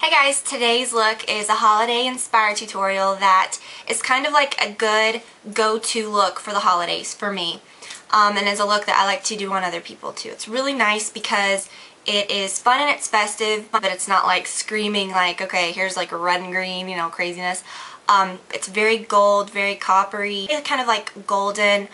Hey guys, today's look is a holiday inspired tutorial that is kind of like a good go-to look for the holidays for me. And is a look that I like to do on other people too. It's really nice because it is fun and it's festive, but it's not like screaming like, okay, here's like red and green, you know, craziness. It's very gold, very coppery, kind of like golden,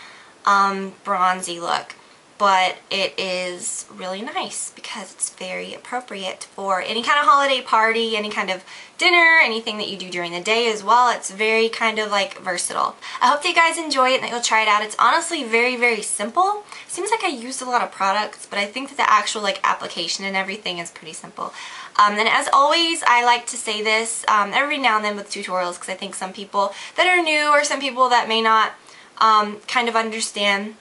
bronzy look. But it is really nice because it's very appropriate for any kind of holiday party, any kind of dinner, anything that you do during the day as well. It's very kind of like versatile. I hope that you guys enjoy it and that you'll try it out. It's honestly very, very simple. Seems like I used a lot of products, but I think that the actual like application and everything is pretty simple. And as always, I like to say this every now and then with tutorials because I think some people that are new or some people that may not kind of understand.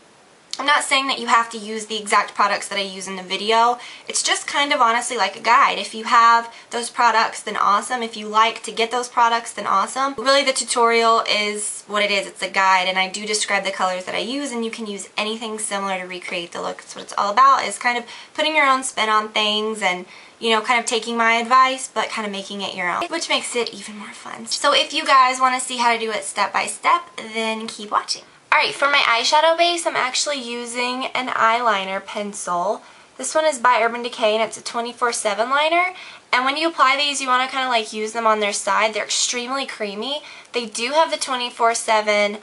I'm not saying that you have to use the exact products that I use in the video. It's just kind of honestly like a guide. If you have those products, then awesome. If you like to get those products, then awesome. Really, the tutorial is what it is. It's a guide, and I do describe the colors that I use, and you can use anything similar to recreate the look. That's what it's all about, is kind of putting your own spin on things and, you know, kind of taking my advice, but kind of making it your own, which makes it even more fun. So if you guys want to see how to do it step by step, then keep watching. Alright, for my eyeshadow base, I'm actually using an eyeliner pencil. This one is by Urban Decay and it's a 24/7 liner. And when you apply these, you want to kind of like use them on their side. They're extremely creamy. They do have the 24/7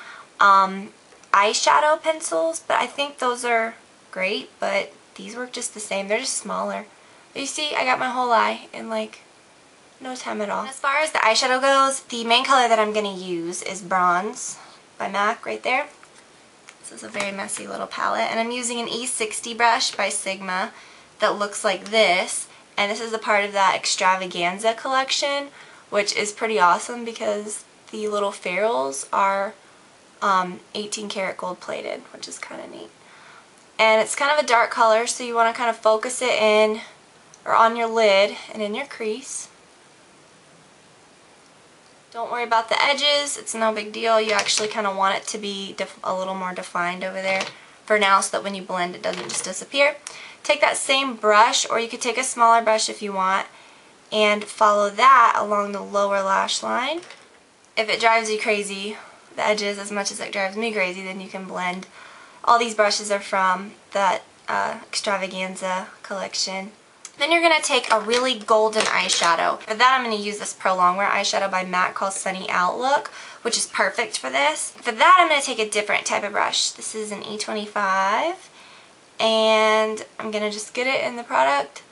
eyeshadow pencils, but I think those are great, but these work just the same. They're just smaller. But you see, I got my whole eye in like no time at all. And as far as the eyeshadow goes, the main color that I'm going to use is Bronze by MAC right there. This is a very messy little palette, and I'm using an E60 brush by Sigma that looks like this, and this is a part of that Extravaganza collection, which is pretty awesome because the little ferrules are 18 karat gold plated, which is kind of neat. And it's kind of a dark color, so you want to kind of focus it in or on your lid and in your crease. Don't worry about the edges, it's no big deal. You actually kind of want it to be a little more defined over there for now so that when you blend it doesn't just disappear. Take that same brush, or you could take a smaller brush if you want, and follow that along the lower lash line. If it drives you crazy, the edges, as much as it drives me crazy, then you can blend. All these brushes are from that Extravaganza collection. Then you're going to take a really golden eyeshadow. For that, I'm going to use this Pro Longwear eyeshadow by MAC called Sunny Outlook, which is perfect for this. For that, I'm going to take a different type of brush. This is an E25, and I'm going to just get it in the product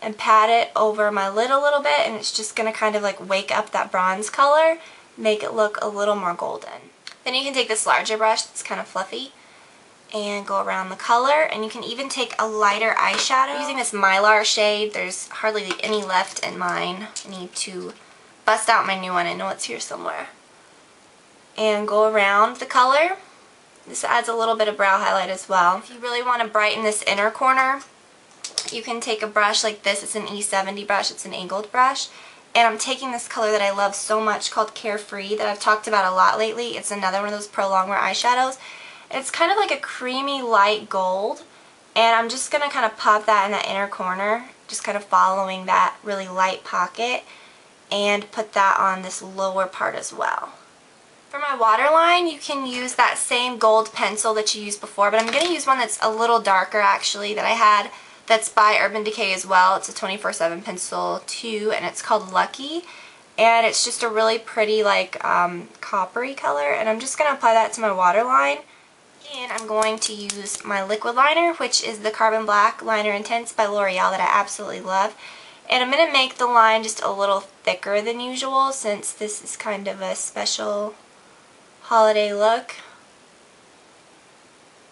and pat it over my lid a little bit, and it's just going to kind of like wake up that bronze color, make it look a little more golden. Then you can take this larger brush that's kind of fluffy and go around the color, and you can even take a lighter eyeshadow. I'm using this Mylar shade. There's hardly any left in mine. I need to bust out my new one. I know it's here somewhere. And go around the color. This adds a little bit of brow highlight as well. If you really want to brighten this inner corner, you can take a brush like this. It's an E70 brush. It's an angled brush. And I'm taking this color that I love so much called Carefree that I've talked about a lot lately. It's another one of those Pro Longwear eyeshadows. It's kind of like a creamy light gold, and I'm just going to kind of pop that in that inner corner, just kind of following that really light pocket, and put that on this lower part as well. For my waterline, you can use that same gold pencil that you used before, but I'm going to use one that's a little darker actually that I had that's by Urban Decay as well. It's a 24/7 pencil too, and it's called Lucky, and it's just a really pretty like coppery color, and I'm just going to apply that to my waterline. And I'm going to use my liquid liner, which is the Carbon Black Liner Intense by L'Oreal that I absolutely love. And I'm going to make the line just a little thicker than usual since this is kind of a special holiday look.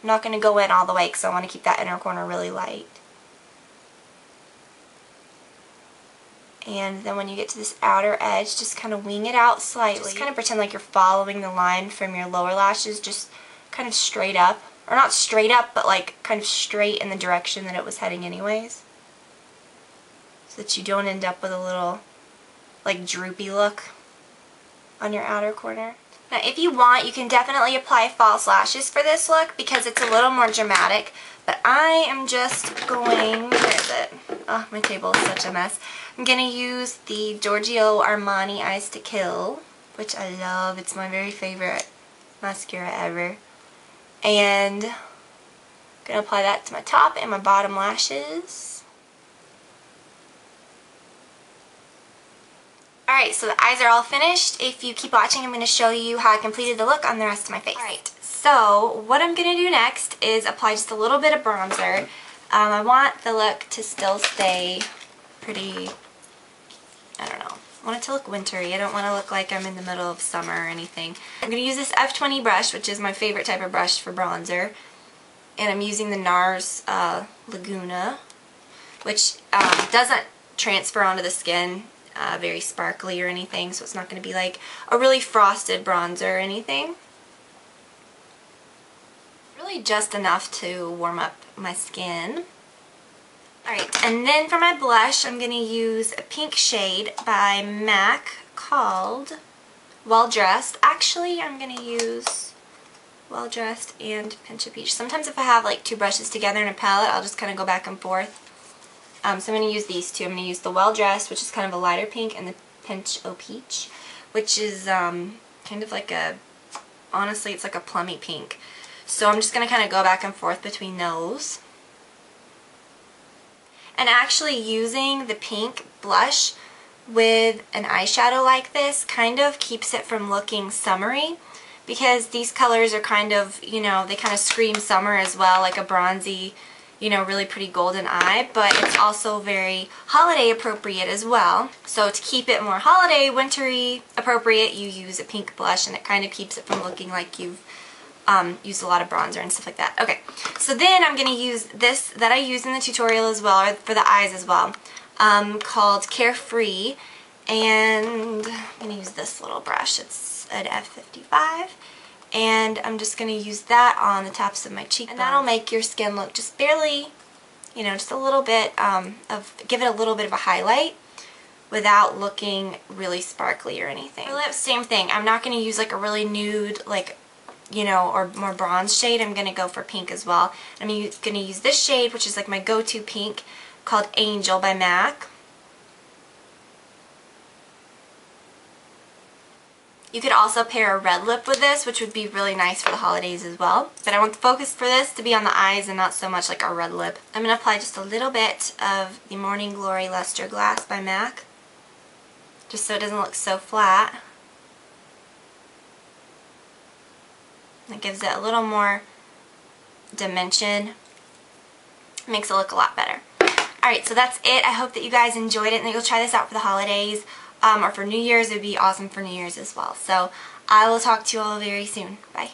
I'm not going to go in all the way because I want to keep that inner corner really light. And then when you get to this outer edge, just kind of wing it out slightly. Just kind of pretend like you're following the line from your lower lashes, just kind of straight up, or not straight up, but like kind of straight in the direction that it was heading anyways, so that you don't end up with a little like droopy look on your outer corner. Now if you want, you can definitely apply false lashes for this look because it's a little more dramatic. But I am just going, where is it? Oh, my table is such a mess. I'm going to use the Giorgio Armani Eyes to Kill, which I love. It's my very favorite mascara ever. And I'm going to apply that to my top and my bottom lashes. Alright, so the eyes are all finished. If you keep watching, I'm going to show you how I completed the look on the rest of my face. Alright, so what I'm going to do next is apply just a little bit of bronzer. I want the look to still stay pretty, I don't know, I want it to look wintry. I don't want to look like I'm in the middle of summer or anything. I'm going to use this F20 brush, which is my favorite type of brush for bronzer. And I'm using the NARS Laguna, which doesn't transfer onto the skin very sparkly or anything, so it's not going to be like a really frosted bronzer or anything. Really just enough to warm up my skin. Alright, and then for my blush, I'm going to use a pink shade by MAC called Well Dressed. Actually, I'm going to use Well Dressed and Pinch of Peach. Sometimes if I have like two brushes together in a palette, I'll just kind of go back and forth. So I'm going to use these two. I'm going to use the Well Dressed, which is kind of a lighter pink, and the Pinch of Peach, which is kind of like a, honestly, it's like a plummy pink. So I'm just going to kind of go back and forth between those. And actually using the pink blush with an eyeshadow like this kind of keeps it from looking summery, because these colors are kind of, you know, they kind of scream summer as well, like a bronzy, you know, really pretty golden eye, but it's also very holiday appropriate as well. So to keep it more holiday, wintry appropriate, you use a pink blush, and it kind of keeps it from looking like you've used a lot of bronzer and stuff like that. Okay, so then I'm going to use this that I used in the tutorial as well, or for the eyes as well, called Carefree, and I'm going to use this little brush. It's an F55, and I'm just going to use that on the tops of my cheekbones. And that'll make your skin look just barely, you know, just a little bit give it a little bit of a highlight without looking really sparkly or anything. For lips, same thing. I'm not going to use like a really nude, like, you know, or more bronze shade. I'm going to go for pink as well. I'm going to use this shade, which is like my go-to pink, called Angel by MAC. You could also pair a red lip with this, which would be really nice for the holidays as well. But I want the focus for this to be on the eyes and not so much like a red lip. I'm going to apply just a little bit of the Morning Glory Luster Glass by MAC, just so it doesn't look so flat. It gives it a little more dimension. Makes it look a lot better. Alright, so that's it. I hope that you guys enjoyed it and that you'll try this out for the holidays. Or for New Year's. It would be awesome for New Year's as well. So I will talk to you all very soon. Bye.